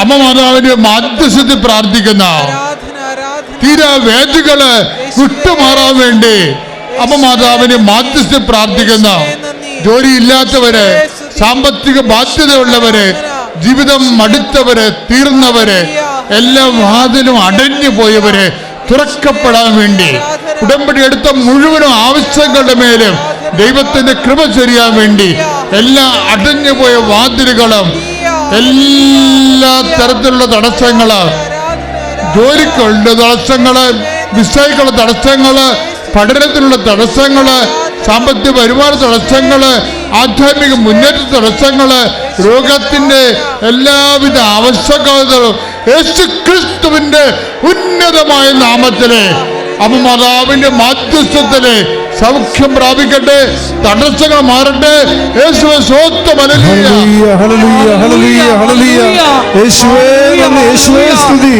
അമ്മ മാതാവിന്റെ മാധ്യസ്ഥത്തിൽ പ്രാർത്ഥിക്കുന്ന തീരാവേദികള് വിട്ടുമാറാൻ വേണ്ടി അമ്മ മാതാവിന്റെ മാധ്യസ്ഥത്തിൽ പ്രാർത്ഥിക്കുന്ന ജോലിയില്ലാത്തവര്, സാമ്പത്തിക ബാധ്യതയുള്ളവര്, ജീവിതം മടുത്തവര്, തീർന്നവര്, എല്ലാ വാതിലും അടഞ്ഞു പോയവര് തുറക്കപ്പെടാൻ വേണ്ടി ഉടമ്പടി എടുത്ത മുഴുവനും ആവശ്യങ്ങളുടെ മേലും ദൈവത്തിന്റെ കൃപ ചൊരിയാൻ വേണ്ടി എല്ലാ അടഞ്ഞുപോയ വാതിലുകളും, എല്ലാ തരത്തിലുള്ള തടസ്സങ്ങള്, ജോലിക്കുള്ള തടസ്സങ്ങള്, വിസയ്ക്കുള്ള തടസ്സങ്ങള്, പഠനത്തിനുള്ള തടസ്സങ്ങള്, സാമ്പത്തിക വരുമാന തടസ്സങ്ങള്, ആധ്യാത്മിക മുന്നേറ്റ തടസ്സങ്ങള്, രോഗത്തിന്റെ എല്ലാവിധ ആവശ്യകതകളും യേശു ക്രിസ്തുവിന്റെ ഉന്നതമായ നാമത്തിലെ അമ്മ മാതാവിന്റെ മാധ്യസ്ഥത്തില് സൗഖ്യം പ്രാപിക്കട്ടെ, തടസ്സങ്ങൾ മാറട്ടെ. യേശുവേ സ്തോത്രം. Hallelujah hallelujah hallelujah hallelujah. യേശുവേ നന്ദി, യേശുവേ സ്തുതി.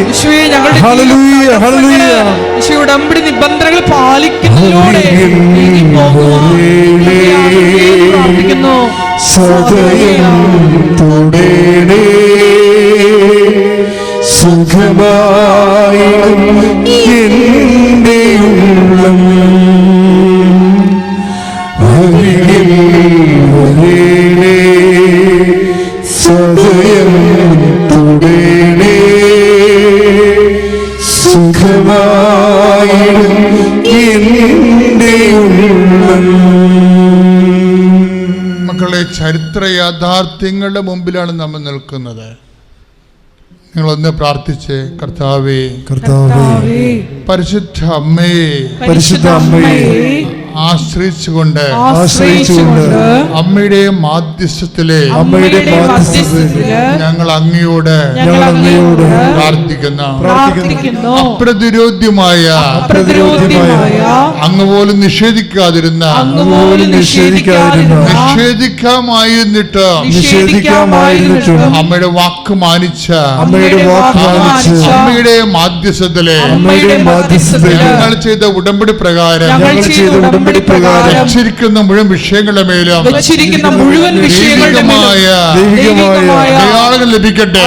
Hallelujah hallelujah. യേശു ഉടമ്പടി നിബന്ധനകൾ പാലിക്കുന്നതിലൂടെ പ്രാർത്ഥിക്കുന്നു. സദയം തുടേണേ സുഖമായി എൻ്റെ ഉള്ളം അരികിൽ വരേണേ സദയം തുടേണേ സുഖമായി എൻ്റെ ഉള്ളം. മക്കളെ, ചരിത്ര യാഥാർത്ഥ്യങ്ങളുടെ മുമ്പിലാണ് നമ്മൾ നിൽക്കുന്നത്. നിങ്ങളൊന്ന് പ്രാർത്ഥിച്ച്, കർത്താവേ, കർത്താവേ, പരിശുദ്ധ അമ്മേ, പരിശുദ്ധ അമ്മേ ആശ്രയിച്ചുകൊണ്ട് അമ്മയുടെ മാധ്യസ്ഥത്തിലെ ഞങ്ങൾ അങ്ങയോട് പ്രാർത്ഥിക്കുന്നു. അപ്രതിരോധ്യമായ അങ്ങ് പോലും നിഷേധിക്കാതിരുന്ന നിഷേധിക്കാമായിരുന്നിട്ട് അമ്മയുടെ വാക്ക് മാനിച്ച അമ്മയുടെ മാധ്യസ്ഥത്തിലെ ഞങ്ങൾ ചെയ്ത ഉടമ്പടി പ്രകാരം വെച്ചിരിക്കുന്ന മുഴുവൻ വിഷയങ്ങളുടെ മേലും ദൈവികമായ ലഭിക്കട്ടെ.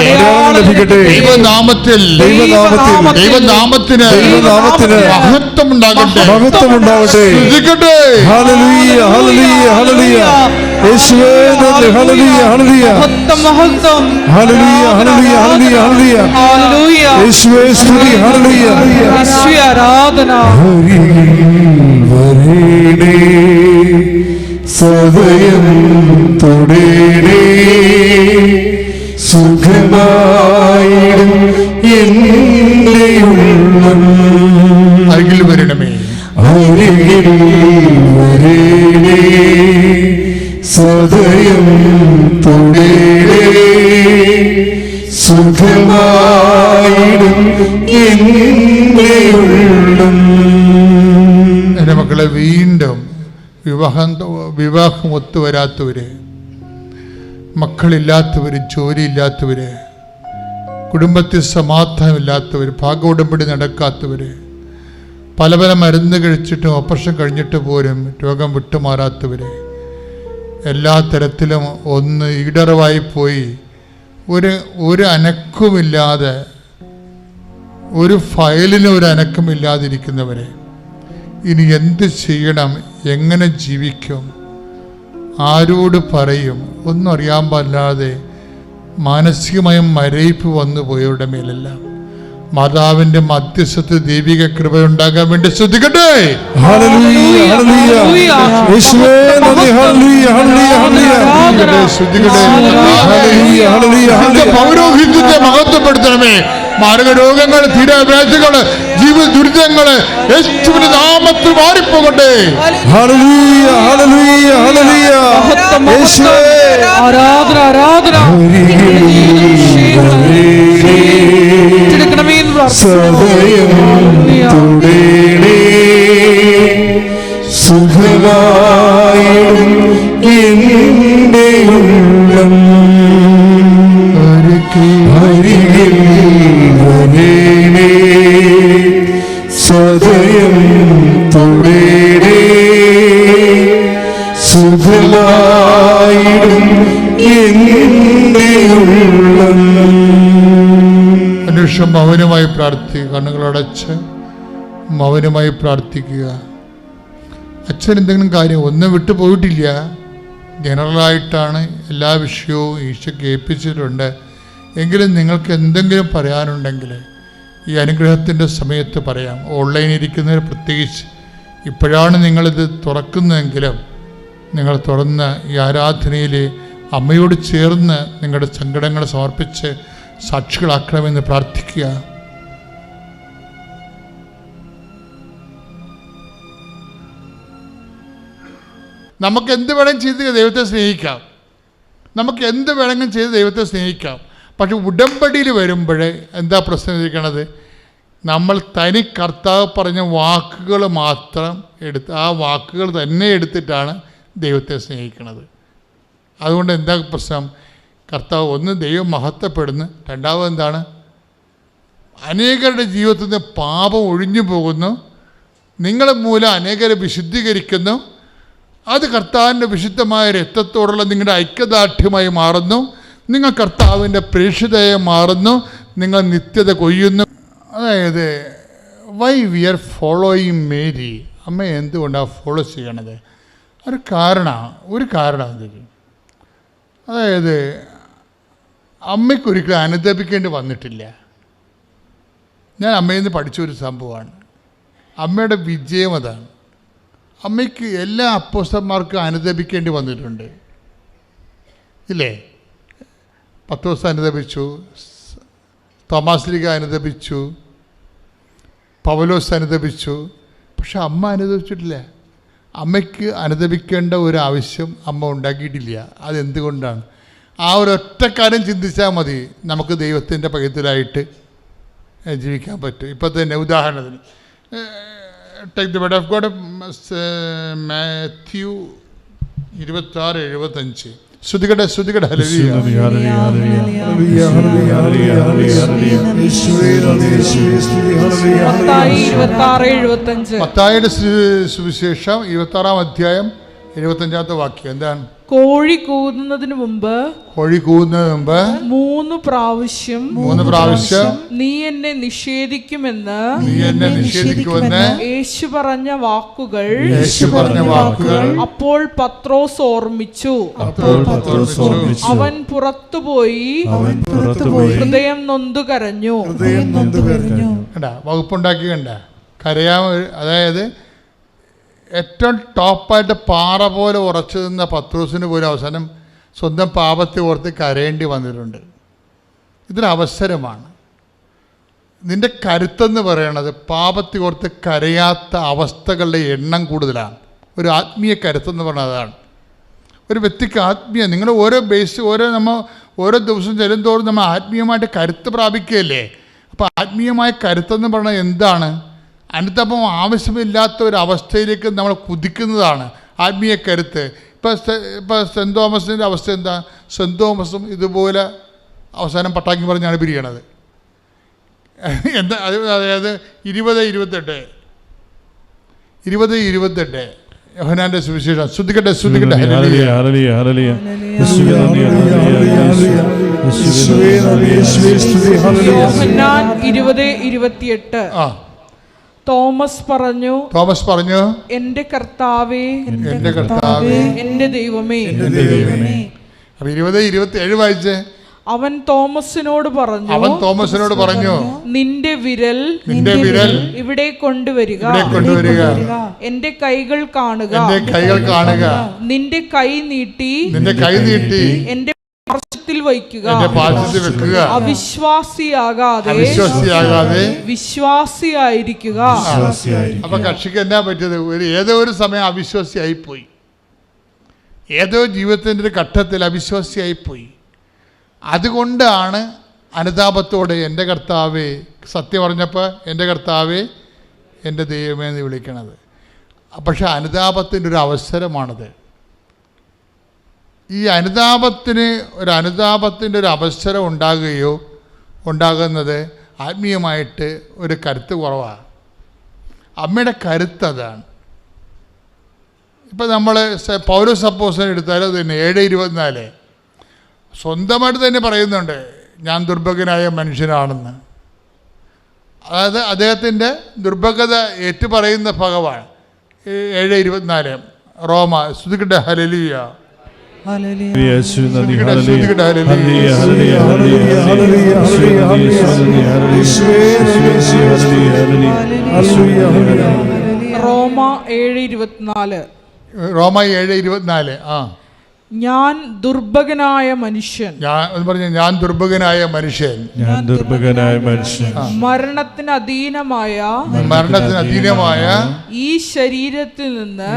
ദൈവനാമത്തിന് മഹത്വം ഉണ്ടാകട്ടെ. Hallelujah hallelujah hallelujah. യേശുവേ നന്ദി. Hallelujah hallelujah hallelujah hallelujah hallelujah hallelujah. യേശുവേ സ്തുതി. ഹല്ലേലൂയ. യേശുവേ ആരാധന. വരേണേ സദയം തുടേണേ സുഖമായിടും എൻ്റെ ഉള്ളം. അരികിൽ വരണമേ, അരികിൽ വരേണേ സദയം തുടേണേ സുഖമായിടും എൻ്റെ ഉള്ളം. എൻ്റെ മക്കളെ, വീണ്ടും വിവാഹം ഒത്തുവരാത്തവര്, മക്കളില്ലാത്തവര്, ജോലിയില്ലാത്തവര്, കുടുംബത്തിൽ സമാധാനമില്ലാത്തവര്, ഭാഗോടമ്പടി നടക്കാത്തവര്, പല പല മരുന്ന് കഴിച്ചിട്ടും ഓപ്പറേഷൻ കഴിഞ്ഞിട്ട് പോലും രോഗം വിട്ടുമാറാത്തവര്, എല്ലാ തരത്തിലും ഒന്ന് ഈടറവായി പോയി ഒരു അനക്കവുമില്ലാതെ, ഒരു ഫയലിന് ഒരു അനക്കമില്ലാതിരിക്കുന്നവരെ ഇനി എന്ത് ചെയ്യണം, എങ്ങനെ ജീവിക്കും, ആരോട് പറയും, ഒന്നും അറിയാൻ പാടില്ലാതെ മാനസികമായ മരയിപ്പ് വന്നു പോയവരുടെ മേലെല്ലാം മാതാവിന്റെ മധ്യസ്ഥത്തിൽ ദൈവിക കൃപ ഉണ്ടാകാൻ വേണ്ടി ശ്രദ്ധിക്കട്ടെ. പൗരോഹിത്യത്തെ മഹത്വപ്പെടുത്തണമേ. മാരകരോഗങ്ങൾ, തീരാവേദനകൾ, ജീവിത ദുരിതങ്ങൾ യേശുവിന്റെ നാമത്തിൽ മാറിപ്പോകട്ടെ. Hallelujah hallelujah hallelujah. യേശുവേ ആരാധന ആരാധന. സദയം തുടേണേ സുഖമായിടും എൻ്റെ ഉള്ളം. അരികിൽ വരേണേ സദയം തുടേണേ സുഖമായിടും എൻ്റെ ഉള്ളം. ശേഷം മൗനമായി പ്രാർത്ഥിക്കുക. കണ്ണുകളടച്ച് മൗനമായി പ്രാർത്ഥിക്കുക. അച്ഛൻ എന്തെങ്കിലും കാര്യം ഒന്നും വിട്ടു പോയിട്ടില്ല. ജനറലായിട്ടാണ് എല്ലാ വിഷയവും ഈശോയ്ക്ക് ഏൽപ്പിച്ചിട്ടുണ്ട്. എങ്കിലും നിങ്ങൾക്ക് എന്തെങ്കിലും പറയാനുണ്ടെങ്കിൽ ഈ അനുഗ്രഹത്തിൻ്റെ സമയത്ത് പറയാം. ഓൺലൈനിൽ ഇരിക്കുന്നവർ പ്രത്യേകിച്ച് ഇപ്പോഴാണ് നിങ്ങളിത് തുറക്കുന്നതെങ്കിലും നിങ്ങൾ തുറന്ന് ഈ ആരാധനയിൽ അമ്മയോട് ചേർന്ന് നിങ്ങളുടെ സങ്കടങ്ങൾ സമർപ്പിച്ച് സാക്ഷികളാക്കണമെന്ന് പ്രാർത്ഥിക്കുക. നമുക്ക് എന്ത് വേണമെങ്കിലും ചെയ്ത് ദൈവത്തെ സ്നേഹിക്കാം. നമുക്ക് എന്ത് വേണമെങ്കിലും ചെയ്ത് ദൈവത്തെ സ്നേഹിക്കാം. പക്ഷെ ഉടമ്പടിയിൽ വരുമ്പോൾ എന്താ പ്രശ്നം ഇരിക്കണത്? നമ്മൾ തനി കർത്താവ് പറഞ്ഞ വാക്കുകൾ മാത്രം എടുത്ത് ആ വാക്കുകൾ തന്നെ എടുത്തിട്ടാണ് ദൈവത്തെ സ്നേഹിക്കുന്നത്. അതുകൊണ്ട് എന്താ പ്രശ്നം? കർത്താവ് ഒന്ന് ദൈവം മഹത്വപ്പെടുന്നു, രണ്ടാമത് എന്താണ്? അനേകരുടെ ജീവിതത്തിൽ നിന്ന് പാപം ഒഴിഞ്ഞു പോകുന്നു. നിങ്ങൾ മൂലം അനേകരെ വിശുദ്ധീകരിക്കുന്നു. അത് കർത്താവിൻ്റെ വിശുദ്ധമായ രക്തത്തോടുള്ള നിങ്ങളുടെ ഐക്യദാർഢ്യമായി മാറുന്നു. നിങ്ങൾ കർത്താവിൻ്റെ പ്രേക്ഷിതയായി മാറുന്നു. നിങ്ങൾ നിത്യത കൊയ്യുന്നു. അതായത് why we are following Mary, അമ്മ എന്തുകൊണ്ടാണ് ഫോളോ ചെയ്യണത്? ഒരു കാരണം എന്തൊക്കെ? അതായത് അമ്മയ്ക്കൊരിക്കലും അനുദപിക്കേണ്ടി വന്നിട്ടില്ല. ഞാൻ അമ്മയിൽ നിന്ന് പഠിച്ചൊരു സംഭവമാണ്. അമ്മയുടെ വിജയം അതാണ്. അമ്മയ്ക്ക് എല്ലാ അപ്പോസ്തലന്മാർക്കും അനുദപിക്കേണ്ടി വന്നിട്ടുണ്ട്, ഇല്ലേ? പത്രോസ് അനുദപിച്ചു, തോമാശ്ലീഹ അനുദപിച്ചു, പൗലോസ് അനുദപിച്ചു. പക്ഷെ അമ്മ അനുദപിച്ചിട്ടില്ല. അമ്മയ്ക്ക് അനുദപിക്കേണ്ട ഒരു ആവശ്യം അമ്മ ഉണ്ടാക്കിയിട്ടില്ല. അതെന്തുകൊണ്ടാണ്? ആ ഒരൊറ്റ കാര്യം ചിന്തിച്ചാൽ മതി, നമുക്ക് ദൈവത്തിൻ്റെ പൈതലായിട്ട് ജീവിക്കാൻ പറ്റും. ഇപ്പം തന്നെ ഉദാഹരണത്തിന് take the word of God, Matthew 26:75. ശ്രുതികട ഹല്ലേലൂയ. മത്തായിയുടെ സുവിശേഷം 26-ാം അധ്യായം 75-ാമത്തെ വാക്യം എന്താണ്? കോഴി കൂവുന്നതിന് മുമ്പ് 3 പ്രാവശ്യം നീ എന്നെ നിഷേധിക്കുമെന്ന് യേശു പറഞ്ഞ വാക്കുകൾ അപ്പോൾ പത്രോസ് ഓർമ്മിച്ചു. അവൻ പുറത്തുപോയി ഹൃദയം നൊന്തു കരഞ്ഞു. വകുപ്പുണ്ടാക്കി കണ്ട കരയാൻ. അതായത് ഏറ്റവും ടോപ്പായിട്ട് പാറ പോലെ ഉറച്ചു നിന്ന പത്രോസിന് പോലും അവസാനം സ്വന്തം പാപത്തെ ഓർത്ത് കരയേണ്ടി വന്നിട്ടുണ്ട്. ഇതൊരവസരമാണ്. നിൻ്റെ കരുത്തെന്ന് പറയണത് പാപത്തെ ഓർത്ത് കരയാത്ത അവസ്ഥകളുടെ എണ്ണം കൂടുതലാണ്. ഒരു ആത്മീയ കരുത്തെന്ന് പറഞ്ഞാൽ അതാണ്. ഒരു വ്യക്തിക്ക് നിങ്ങൾ ഓരോ ദിവസം ചെല്ലുന്തോറും നമ്മൾ ആത്മീയമായിട്ട് കരുത്ത് പ്രാപിക്കുകയല്ലേ. അപ്പോൾ ആത്മീയമായ കരുത്തെന്ന് പറഞ്ഞാൽ എന്താണ്? അനുതാപം ആവശ്യമില്ലാത്ത ഒരു അവസ്ഥയിലേക്ക് നമ്മൾ കുതിക്കുന്നതാണ് ആത്മീയ കരുത്ത്. ഇപ്പോൾ സെൻറ്റ് തോമസിൻ്റെ അവസ്ഥ എന്താ? സെൻറ്റ് തോമസും ഇതുപോലെ അവസാനം പട്ടാക്കി പറഞ്ഞാണ് പിരിയണത്. എന്താ? അതായത് 20-28 യോഹന്നാന്റെ സുവിശേഷം. ശ്രുതികട്ടെ. യോഹന്നാൻ 20:28. തോമസ് പറഞ്ഞു, എന്റെ കർത്താവേ, എന്റെ ദൈവമേ. അപ്പൊ 20-27 വായിച്ചേ. അവൻ തോമസിനോട് പറഞ്ഞു, നിന്റെ വിരൽ ഇവിടെ കൊണ്ടുവരിക, എന്റെ കൈകൾ കാണുക. നിന്റെ കൈ നീട്ടി എന്റെ പാർശ്വത്തിൽ വയ്ക്കുക. അവിശ്വാസിയാകാതെ വിശ്വാസിയായിരിക്കുക. അപ്പൊ കക്ഷിക്ക് എന്നാ പറ്റിയത്? ഏതോ ഒരു സമയം അവിശ്വാസിയായിപ്പോയി. ഏതോ ജീവിതത്തിൻ്റെ ഒരു ഘട്ടത്തിൽ അവിശ്വാസിയായിപ്പോയി. അതുകൊണ്ടാണ് അനുതാപത്തോടെ എൻ്റെ കർത്താവേ, സത്യം പറഞ്ഞപ്പോൾ എൻ്റെ കർത്താവേ, എൻ്റെ ദൈവമേ എന്ന് വിളിക്കണത്. പക്ഷെ അനുതാപത്തിൻ്റെ ഒരു അവസരമാണത്. ഈ അനുതാപത്തിൻ്റെ ഒരു അവസരം ഉണ്ടാകുന്നത് ആത്മീയമായിട്ട് ഒരു കരുത്ത് കുറവാണ്. അമ്മയുടെ കരുത്ത് അതാണ്. ഇപ്പം നമ്മൾ പൗലോസ് അപ്പോസ്തലൻ എടുത്താലും അത് തന്നെ 7:24 സ്വന്തമായിട്ട് തന്നെ പറയുന്നുണ്ട്, ഞാൻ ദുർഭകനായ മനുഷ്യനാണെന്ന്. അതായത് അദ്ദേഹത്തിൻ്റെ ദുർഭഗത ഏറ്റുപറയുന്ന ഭാഗമാണ് 7:24 റോമ. സ്തുതിക്കട്ടെ ഹല്ലേലൂയ. റോമ 7:24. റോമ 7:24. ഞാൻ ദുർഭകനായ മനുഷ്യൻ. ഞാൻ ദുർഭകനായ മനുഷ്യൻ. മരണത്തിന് അധീനമായ ഈ ശരീരത്തിൽ നിന്ന്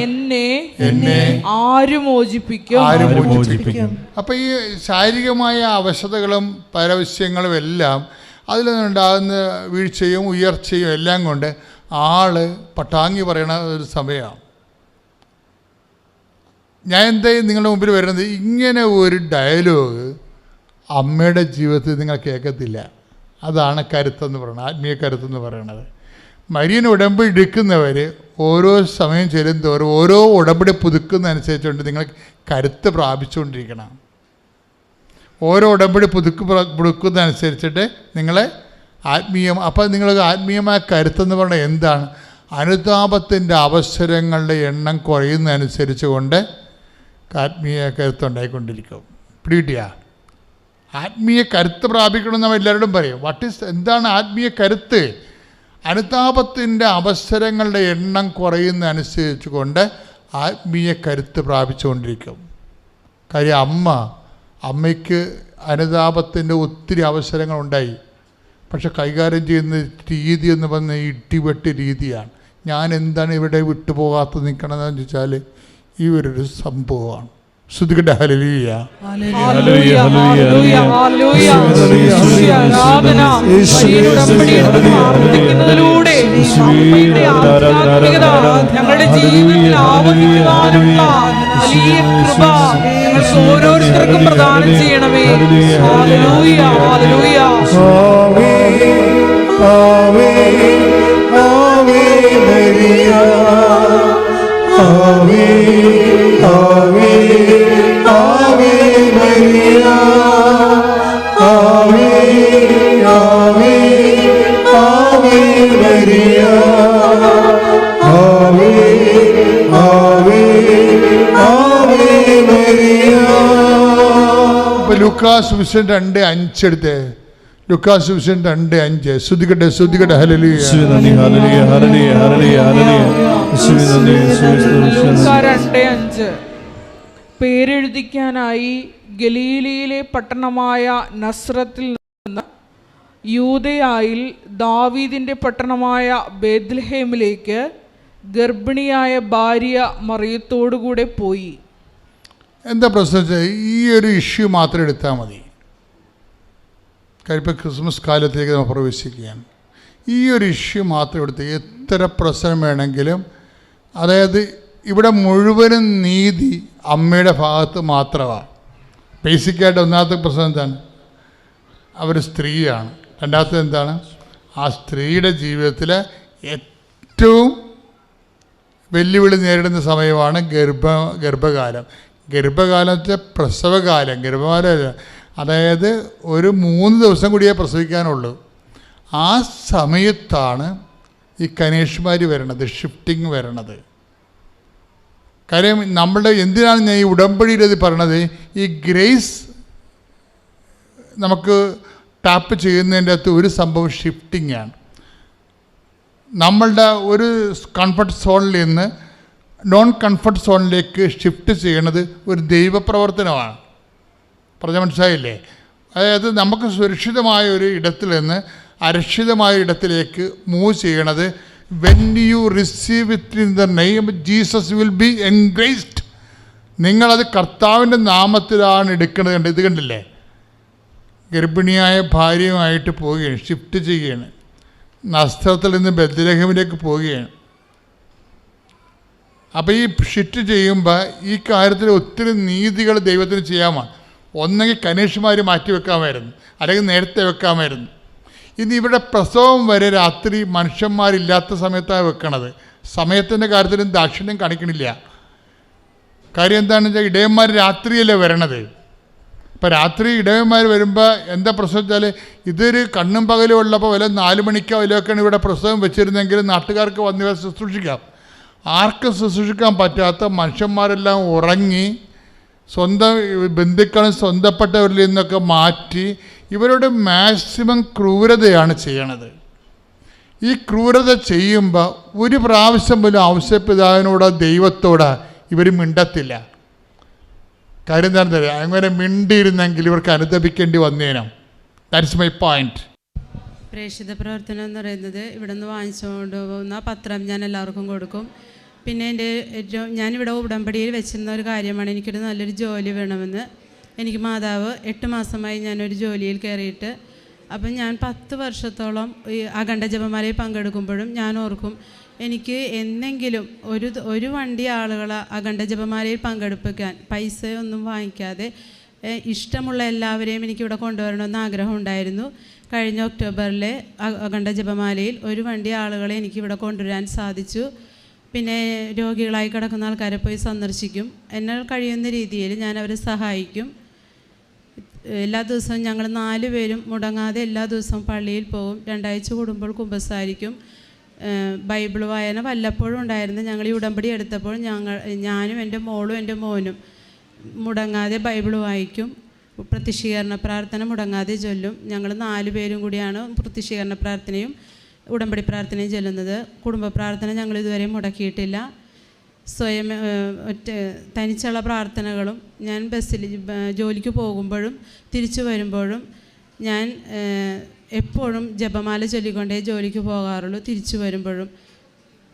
എന്നെ ആര് മോചിപ്പിക്കും? അപ്പൊ ഈ ശാരീരികമായ അവശതകളും പരവശ്യങ്ങളും എല്ലാം അതിൽ നിന്നുണ്ടാകുന്ന വീഴ്ചയും ഉയർച്ചയും എല്ലാം കൊണ്ട് ആള് പട്ടാങ്ങി പറയണ ഒരു സമയമാണ്. ഞാൻ എന്തായാലും നിങ്ങളുടെ മുമ്പിൽ വരുന്നത്, ഇങ്ങനെ ഒരു ഡയലോഗ് അമ്മയുടെ ജീവിതത്തിൽ നിങ്ങൾ കേൾക്കത്തില്ല. അതാണ് കരുത്തെന്ന് പറയുന്നത്, ആത്മീയ കരുത്തെന്ന് പറയുന്നത്. മരിയൻ ഉടമ്പടി എടുക്കുന്നവർ ഓരോ സമയം ചെല്ലുന്തോറും ഓരോ ഉടമ്പടി പുതുക്കുന്നതനുസരിച്ചുകൊണ്ട് നിങ്ങൾ കരുത്ത് പ്രാപിച്ചുകൊണ്ടിരിക്കണം. ഓരോ ഉടമ്പടി പുതുക്കുന്നതനുസരിച്ചിട്ട് നിങ്ങളെ അപ്പോൾ നിങ്ങൾക്ക് ആത്മീയമായ കരുത്തെന്ന് പറയുന്നത് എന്താണ്? അനുതാപത്തിൻ്റെ അവസരങ്ങളുടെ എണ്ണം കുറയുന്നതനുസരിച്ച് കൊണ്ട് ആത്മീയ കരുത്തുണ്ടായിക്കൊണ്ടിരിക്കും. പിടികിട്ടിയ ആത്മീയ കരുത്ത് പ്രാപിക്കണമെന്ന് നമ്മൾ എല്ലാവരോടും പറയും. എന്താണ് ആത്മീയ കരുത്ത്? അനുതാപത്തിൻ്റെ അവസരങ്ങളുടെ എണ്ണം കുറയുന്നതനുസരിച്ച് കൊണ്ട് ആത്മീയ കരുത്ത് പ്രാപിച്ചുകൊണ്ടിരിക്കും. കാര്യം അമ്മയ്ക്ക് അനുതാപത്തിൻ്റെ ഒത്തിരി അവസരങ്ങളുണ്ടായി. പക്ഷെ കൈകാര്യം ചെയ്യുന്ന രീതി എന്ന് പറഞ്ഞ ഇടിവെട്ട് രീതിയാണ്. ഞാൻ എന്താണ് ഇവിടെ വിട്ടുപോകാത്ത നിൽക്കണമെന്ന് ചോദിച്ചാൽ ഈ ഒരു സംഭവമാണ്. ശ്രുതികട്ടെ ഹല്ലേലൂയ. ഞങ്ങളുടെ ജീവിതത്തിൽ ആവർത്തിക്കുവാനുള്ള വലിയ കൃപ ഞങ്ങൾക്ക് ഓരോരുത്തർക്കും പ്രദാനം ചെയ്യണമേ. Hallelujah, hallelujah. ആവേ ആവേ മരിയ, ആവേ ആവേ ആവേ മരിയ, ആവേ ആവേ ആവേ മരിയ, ആവേ ആവേ ആവേ മരിയ. ഇപ്പൊ ലൂക്കാസ് സുവിശേഷം 2:5 എടുത്തേ. ലൂക്കാസ് സുവിശേഷം 2:5. ശ്രുതികട്ടെ ശ്രുതികട്ടെ ഹല്ലേലൂയ. ലൂക്കാ 2:5. പേരെഴുതിക്കാനായി ഗലീലയിലെ പട്ടണമായ നസ്രത്തിൽ നിന്ന് യൂദയായിൽ ദാവീദിന്റെ പട്ടണമായ ബേത്ലഹേമിലേക്ക് ഗർഭിണിയായ ഭാര്യ മറിയത്തോടുകൂടെ പോയി. എന്താ പ്രശ്നം? ഈ ഒരു ഇഷ്യൂ മാത്രം എടുത്താൽ മതി. കാര്യം ക്രിസ്മസ് കാലത്തേക്ക് നമ്മൾ പ്രവേശിക്കുകയാണ്. ഈ ഒരു ഇഷ്യൂ മാത്രം എടുത്ത് എത്ര പ്രശ്നം വേണമെങ്കിലും, അതായത് ഇവിടെ മുഴുവനും നീതി അമ്മയുടെ ഭാഗത്ത് മാത്രമാണ്. ബേസിക്കായിട്ട് ഒന്നാമത്തെ പ്രശ്നം എന്താണ്? അവർ സ്ത്രീയാണ്. രണ്ടാമത്തെ എന്താണ്? ആ സ്ത്രീയുടെ ജീവിതത്തിലെ ഏറ്റവും വെല്ലുവിളി നേരിടുന്ന സമയമാണ് ഗർഭകാലം. ഗർഭകാലം വെച്ചാൽ പ്രസവകാലം. ഗർഭകാലം അതായത് ഒരു 3 ദിവസം കൂടിയേ പ്രസവിക്കാനുള്ളൂ. ആ സമയത്താണ് ഈ കനേഷ്മാർ വരണത്, ഷിഫ്റ്റിംഗ് വരണത്. കാര്യം നമ്മളുടെ എന്തിനാണ് ഞാൻ ഈ ഉടമ്പടിയിൽ ഇത് പറയണത്? ഈ ഗ്രേസ് നമുക്ക് ടാപ്പ് ചെയ്യുന്നതിൻ്റെ അകത്ത് ഒരു സംഭവം ഷിഫ്റ്റിംഗ് ആണ്. നമ്മളുടെ ഒരു കംഫർട്ട് സോണിൽ നിന്ന് നോൺ കംഫർട്ട് സോണിലേക്ക് ഷിഫ്റ്റ് ചെയ്യണത് ഒരു ദൈവപ്രവർത്തനമാണ്. പറഞ്ഞ മനസ്സിലായില്ലേ? അതായത് നമുക്ക് സുരക്ഷിതമായ ഒരു ഇടത്തിൽ നിന്ന് അരക്ഷിതമായ ഇടത്തിലേക്ക് മൂവ് ചെയ്യണത് when you receive it in the name Jesus will be engraced. നിങ്ങളത് കർത്താവിൻ്റെ നാമത്തിലാണ് എടുക്കുന്നത്. കണ്ട് ഇത് കണ്ടില്ലേ? ഗർഭിണിയായ ഭാര്യയുമായിട്ട് പോവുകയാണ്, ഷിഫ്റ്റ് ചെയ്യുകയാണ്. നസ്രത്തിൽ നിന്ന് ബെത്ലഹേമിലേക്ക് പോവുകയാണ്. അപ്പോൾ ഈ ഷിഫ്റ്റ് ചെയ്യുമ്പോൾ ഈ കാര്യത്തിൽ ഒത്തിരി നീതികൾ ദൈവത്തിന് ചെയ്യാമാണ്. ഒന്നെങ്കിൽ കനീഷന്മാർ മാറ്റി വെക്കാമായിരുന്നു, അല്ലെങ്കിൽ നേരത്തെ വെക്കാമായിരുന്നു. ഇനി ഇവിടെ പ്രസവം വരെ രാത്രി മനുഷ്യന്മാരില്ലാത്ത സമയത്താണ് വെക്കണത്. സമയത്തിൻ്റെ കാര്യത്തിലും ദാക്ഷിണ്യം കാണിക്കണില്ല. കാര്യം എന്താണെന്ന് വെച്ചാൽ ഇടയന്മാർ രാത്രിയല്ലേ വരണത്. ഇപ്പോൾ രാത്രി ഇടവന്മാർ വരുമ്പോൾ എന്താ പ്രശ്നം വെച്ചാൽ ഇതൊരു കണ്ണും പകലും ഉള്ളപ്പോൾ വല്ല 4 മണിക്കോ അതിലൊക്കെയാണ് ഇവിടെ പ്രസവം വെച്ചിരുന്നെങ്കിൽ നാട്ടുകാർക്ക് വന്ന് ഇവരെ ശുശ്രൂഷിക്കാം. ആർക്കും ശുശ്രൂഷിക്കാൻ പറ്റാത്ത മനുഷ്യന്മാരെല്ലാം ഉറങ്ങി സ്വന്തം ബന്ധുക്കളും സ്വന്തപ്പെട്ടവരിൽ നിന്നൊക്കെ മാറ്റി ഇവരോട് മാക്സിമം ക്രൂരതയാണ് ചെയ്യണത്. ഈ ക്രൂരത ചെയ്യുമ്പോൾ ഒരു പ്രാവശ്യം പോലും ഔസേപ്പിതാവിനോടോ ദൈവത്തോടോ ഇവർ മിണ്ടത്തില്ല. കാര്യം എന്താണെന്ന് അറിയാം, അങ്ങനെ മിണ്ടിയിരുന്നെങ്കിൽ ഇവർക്ക് അനുദപിക്കേണ്ടി വന്നേനും. That's my point. പ്രേക്ഷിത പ്രവർത്തനം എന്ന് പറയുന്നത് ഇവിടെ നിന്ന് വാങ്ങിച്ചുകൊണ്ട് പോകുന്ന പത്രം ഞാൻ എല്ലാവർക്കും കൊടുക്കും. പിന്നെ എൻ്റെ ഞാനിവിടെ ഉടമ്പടിയിൽ വെച്ചിരുന്ന ഒരു കാര്യമാണ്, എനിക്കൊരു നല്ലൊരു ജോലി വേണമെന്ന്. എനിക്ക് മാതാവ് 8 മാസമായി ഞാനൊരു ജോലിയിൽ കയറിയിട്ട്. അപ്പം ഞാൻ 10 വർഷത്തോളം ഈ അഖണ്ഡ ജപമാലയിൽ പങ്കെടുക്കുമ്പോഴും ഞാൻ ഓർക്കും, എനിക്ക് എന്നെങ്കിലും ഒരു വണ്ടി ആളുകളെ അഖണ്ഡ ജപമാലയിൽ പങ്കെടുപ്പിക്കാൻ പൈസയൊന്നും വാങ്ങിക്കാതെ ഇഷ്ടമുള്ള എല്ലാവരെയും എനിക്കിവിടെ കൊണ്ടുവരണമെന്ന് ആഗ്രഹം ഉണ്ടായിരുന്നു. കഴിഞ്ഞ ഒക്ടോബറിലെ അഖണ്ഡ ജപമാലയിൽ ഒരു വണ്ടി ആളുകളെ എനിക്കിവിടെ കൊണ്ടുവരാൻ സാധിച്ചു. പിന്നെ രോഗികളായി കിടക്കുന്ന ആൾക്കാരെ പോയി സന്ദർശിക്കും. എന്നാൽ കഴിയുന്ന രീതിയിൽ ഞാൻ അവരെ സഹായിക്കും. എല്ലാ ദിവസവും ഞങ്ങൾ 4 പേരും മുടങ്ങാതെ എല്ലാ ദിവസവും പള്ളിയിൽ പോകും. 2 ആഴ്ച കൂടുമ്പോൾ കുമ്പസാരിക്കും. ബൈബിൾ വായന വല്ലപ്പോഴും ഉണ്ടായിരുന്നു. ഞങ്ങൾ ഈ ഉടമ്പടി എടുത്തപ്പോൾ ഞാനും എൻ്റെ മോളും എൻ്റെ മോനും മുടങ്ങാതെ ബൈബിൾ വായിക്കും. പ്രത്യക്ഷീകരണ പ്രാർത്ഥന മുടങ്ങാതെ ചൊല്ലും. ഞങ്ങൾ 4 പേരും കൂടിയാണ് പ്രത്യക്ഷീകരണ പ്രാർത്ഥനയും ഉടമ്പടി പ്രാർത്ഥനയും ചൊല്ലുന്നത്. കുടുംബ പ്രാർത്ഥന ഞങ്ങൾ ഇതുവരെ മുടക്കിയിട്ടില്ല. സ്വയം തനിച്ചുള്ള പ്രാർത്ഥനകളും ഞാൻ ബസ്സിൽ ജോലിക്ക് പോകുമ്പോഴും തിരിച്ചു വരുമ്പോഴും ഞാൻ എപ്പോഴും ജപമാല ചൊല്ലിക്കൊണ്ടേ ജോലിക്ക് പോകാറുള്ളൂ. തിരിച്ചു വരുമ്പോഴും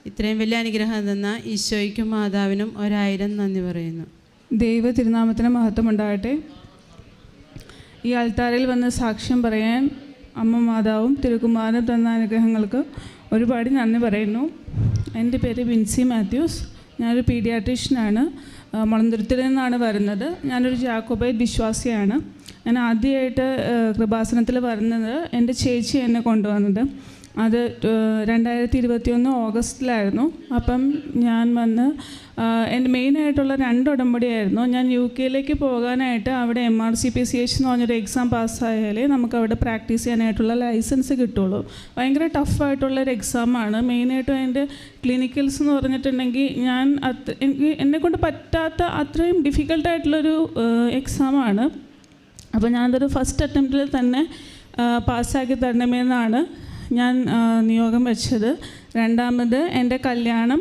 ഇത്രയും വലിയ അനുഗ്രഹം തന്ന ഈശോയ്ക്കും മാതാവിനും 1000 നന്ദി പറയുന്നു. ദൈവ തിരുനാമത്തിന് മഹത്വമുണ്ടാകട്ടെ. ഈ അൾത്താരയിൽ വന്ന് സാക്ഷ്യം പറയാൻ അമ്മ മാതാവും തിരുക്കുമാരനും തന്ന അനുഗ്രഹങ്ങൾക്ക് ഒരുപാട് നന്ദി പറയുന്നു. എൻ്റെ പേര് വിൻസി മാത്യൂസ്. ഞാനൊരു പീഡിയാട്രീഷ്യനാണ്. മുളന്തുരുത്തിൽ നിന്നാണ് വരുന്നത്. ഞാനൊരു ജാക്കോബൈറ്റ് വിശ്വാസിയാണ്. ഞാൻ ആദ്യമായിട്ട് കൃപാസനത്തിൽ വരുന്നത് എൻ്റെ ചേച്ചി എന്നെ കൊണ്ടുവന്നത്. അത് 2021 ഓഗസ്റ്റിലായിരുന്നു. അപ്പം ഞാൻ വന്ന് എൻ്റെ മെയിനായിട്ടുള്ള 2 ഉടമ്പടിയായിരുന്നു. ഞാൻ UK പോകാനായിട്ട് അവിടെ MRCPCH എന്ന് പറഞ്ഞൊരു എക്സാം പാസ്സായാലേ നമുക്കവിടെ പ്രാക്ടീസ് ചെയ്യാനായിട്ടുള്ള ലൈസൻസ് കിട്ടുള്ളൂ. ഭയങ്കര ടഫായിട്ടുള്ളൊരു എക്സാമാണ്. മെയിനായിട്ടും അതിൻ്റെ ക്ലിനിക്കൽസ് എന്ന് പറഞ്ഞിട്ടുണ്ടെങ്കിൽ എനിക്ക് എന്നെക്കൊണ്ട് പറ്റാത്ത അത്രയും ഡിഫിക്കൽട്ടായിട്ടുള്ളൊരു എക്സാമാണ്. അപ്പോൾ ഞാനതൊരു ഫസ്റ്റ് അറ്റംപ്റ്റിൽ തന്നെ പാസ്സാക്കി തരണമെന്നാണ് ഞാൻ നിയോഗം വെച്ചത്. രണ്ടാമത് എൻ്റെ കല്യാണം,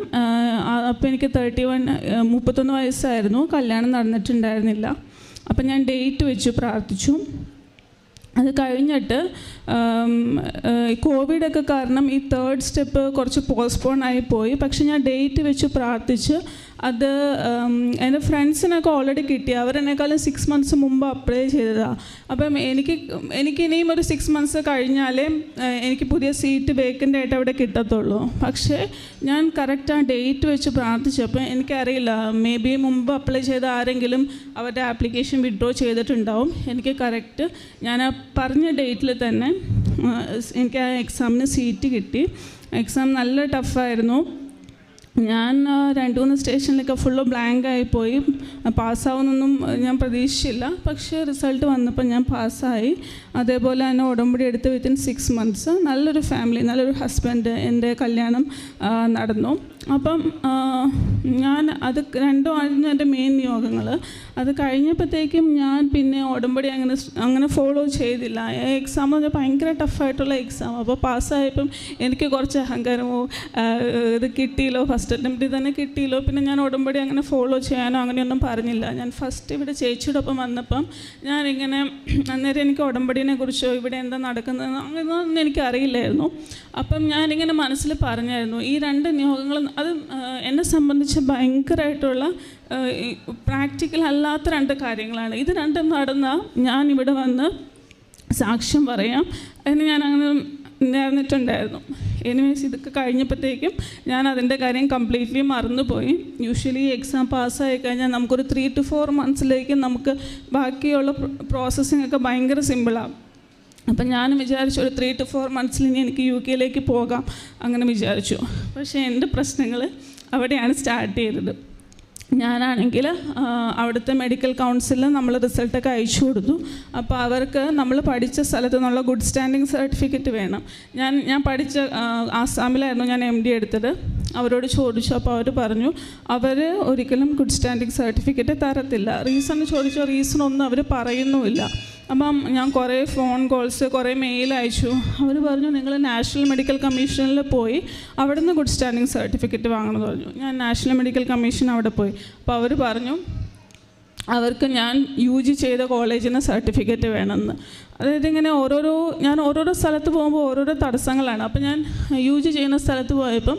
അപ്പോൾ എനിക്ക് 31 വയസ്സായിരുന്നു. കല്യാണം നടന്നിട്ടുണ്ടായിരുന്നില്ല. അപ്പം ഞാൻ ഡേറ്റ് വെച്ചു പ്രാർത്ഥിച്ചു. അത് കഴിഞ്ഞിട്ട് കോവിഡൊക്കെ കാരണം ഈ 3rd സ്റ്റെപ്പ് കുറച്ച് പോസ്റ്റ്പോൺ ആയിപ്പോയി. പക്ഷെ ഞാൻ ഡേറ്റ് വെച്ച് പ്രാർത്ഥിച്ച് അത് എൻ്റെ ഫ്രണ്ട്സിനൊക്കെ ഓൾറെഡി കിട്ടി. അവരെന്നേക്കാളും 6 മന്ത്സ് മുമ്പ് അപ്ലൈ ചെയ്തതാണ്. അപ്പം എനിക്ക് ഇനിയും ഒരു 6 മന്ത്സ് കഴിഞ്ഞാലേ എനിക്ക് പുതിയ സീറ്റ് വേക്കൻ്റ് ആയിട്ട് അവിടെ കിട്ടത്തുള്ളൂ. പക്ഷേ ഞാൻ കറക്റ്റ് ആ ഡേറ്റ് വെച്ച് പ്രാർത്ഥിച്ചപ്പോൾ എനിക്കറിയില്ല, മേ ബി മുമ്പ് അപ്ലൈ ചെയ്ത ആരെങ്കിലും അവരുടെ ആപ്ലിക്കേഷൻ വിഡ്രോ ചെയ്തിട്ടുണ്ടാവും. എനിക്ക് കറക്റ്റ് ഞാൻ ആ പറഞ്ഞ ഡേറ്റിൽ തന്നെ എനിക്ക് ആ എക്സാമിന് സീറ്റ് കിട്ടി. എക്സാം നല്ല ടഫായിരുന്നു. ഞാൻ 2-3 സ്റ്റേഷനിലൊക്കെ ഫുള്ള് ബ്ലാങ്ക് ആയിപ്പോയി. പാസ്സാവുന്നൊന്നും ഞാൻ പ്രതീക്ഷിച്ചില്ല. പക്ഷേ റിസൾട്ട് വന്നപ്പോൾ ഞാൻ പാസ്സായി. അതേപോലെ തന്നെ ഉടമ്പടി എടുത്ത് വിത്തിൻ 6 മന്ത്സ് നല്ലൊരു ഫാമിലി, നല്ലൊരു ഹസ്ബൻഡ്, എൻ്റെ കല്യാണം നടന്നു. അപ്പം ഞാൻ അത് 2 ആയിരുന്നു എൻ്റെ മെയിൻ നിയോഗങ്ങൾ. അത് കഴിഞ്ഞപ്പോഴത്തേക്കും ഞാൻ പിന്നെ ഉടമ്പടി അങ്ങനെ ഫോളോ ചെയ്തില്ല. എക്സാം എന്ന് പറഞ്ഞാൽ ഭയങ്കര ടഫായിട്ടുള്ള എക്സാം. അപ്പോൾ പാസ്സായപ്പം എനിക്ക് കുറച്ച് അഹങ്കാരമോ ഇത് കിട്ടിയില്ലോ, ഫസ്റ്റ് അറ്റംപ്റ്റിൽ തന്നെ കിട്ടിയില്ലോ, പിന്നെ ഞാൻ ഉടമ്പടി അങ്ങനെ ഫോളോ ചെയ്യാനോ അങ്ങനെയൊന്നും പറഞ്ഞില്ല. ഞാൻ ഫസ്റ്റ് ഇവിടെ ചേച്ചിയുടെ ഒപ്പം വന്നപ്പം ഞാനിങ്ങനെ അന്നേരം എനിക്ക് ഉടമ്പടിനെ കുറിച്ചോ ഇവിടെ എന്താ നടക്കുന്നത് അങ്ങനെയൊന്നും എനിക്ക് അറിയില്ലായിരുന്നു. അപ്പം ഞാനിങ്ങനെ മനസ്സിൽ പറഞ്ഞായിരുന്നു ഈ 2 നിയോഗങ്ങൾ അത് എന്നെ സംബന്ധിച്ച് ഭയങ്കരമായിട്ടുള്ള പ്രാക്ടിക്കൽ അല്ലാത്ത 2 കാര്യങ്ങളാണ്. ഇത് 2 നടന്നാൽ ഞാനിവിടെ വന്ന് സാക്ഷ്യം പറയാം എന്ന് ഞാൻ അങ്ങനെ നേർന്നിട്ടുണ്ടായിരുന്നു. എനിവേസ് ഇതൊക്കെ കഴിഞ്ഞപ്പോഴത്തേക്കും ഞാൻ അതിൻ്റെ കാര്യം കംപ്ലീറ്റ്ലി മറന്നുപോയി. യൂഷ്വലി എക്സാം പാസ്സായി കഴിഞ്ഞാൽ നമുക്കൊരു 3 to 4 മന്ത്സിലേക്ക് നമുക്ക് ബാക്കിയുള്ള പ്രോസസ്സിംഗ് ഒക്കെ ഭയങ്കര സിമ്പിളാണ്. അപ്പം ഞാൻ വിചാരിച്ചു ഒരു 3 to 4 മന്ത്സിൽ ഇനി എനിക്ക് UK പോകാം അങ്ങനെ വിചാരിച്ചു. പക്ഷേ എൻ്റെ പ്രശ്നങ്ങൾ അവിടെയാണ് സ്റ്റാർട്ട് ചെയ്തത്. ഞാനാണെങ്കിൽ അവിടുത്തെ മെഡിക്കൽ കൗൺസിലിൽ നമ്മൾ റിസൾട്ടൊക്കെ അയച്ചു കൊടുത്തു. അപ്പോൾ അവർക്ക് നമ്മൾ പഠിച്ച സ്ഥലത്തു നിന്നുള്ള ഗുഡ് സ്റ്റാൻഡിങ് സർട്ടിഫിക്കറ്റ് വേണം. ഞാൻ പഠിച്ച ആസാമിലായിരുന്നു ഞാൻ MD എടുത്തത്. അവരോട് ചോദിച്ചു. അപ്പോൾ അവർ പറഞ്ഞു അവർ ഒരിക്കലും ഗുഡ് സ്റ്റാൻഡിങ് സർട്ടിഫിക്കറ്റ് തരത്തില്ല. റീസൺ ചോദിച്ചോ, റീസണൊന്നും അവർ പറയുന്നുമില്ല. അപ്പം ഞാൻ കുറേ ഫോൺ കോൾസ്, കുറേ മെയിൽ അയച്ചു. അവർ പറഞ്ഞു നിങ്ങൾ നാഷണൽ മെഡിക്കൽ കമ്മീഷനിൽ പോയി അവിടെ നിന്ന് ഗുഡ് സ്റ്റാൻഡിങ് സർട്ടിഫിക്കറ്റ് വാങ്ങണമെന്ന് പറഞ്ഞു. ഞാൻ നാഷണൽ മെഡിക്കൽ കമ്മീഷൻ അവിടെ പോയി. അപ്പോൾ അവർ പറഞ്ഞു അവർക്ക് ഞാൻ UG ചെയ്ത കോളേജിന് സർട്ടിഫിക്കറ്റ് വേണമെന്ന്. അതായത് ഇങ്ങനെ ഞാൻ ഓരോരോ സ്ഥലത്ത് പോകുമ്പോൾ ഓരോരോ തടസ്സങ്ങളാണ്. അപ്പോൾ ഞാൻ UG ചെയ്യുന്ന സ്ഥലത്ത് പോയപ്പം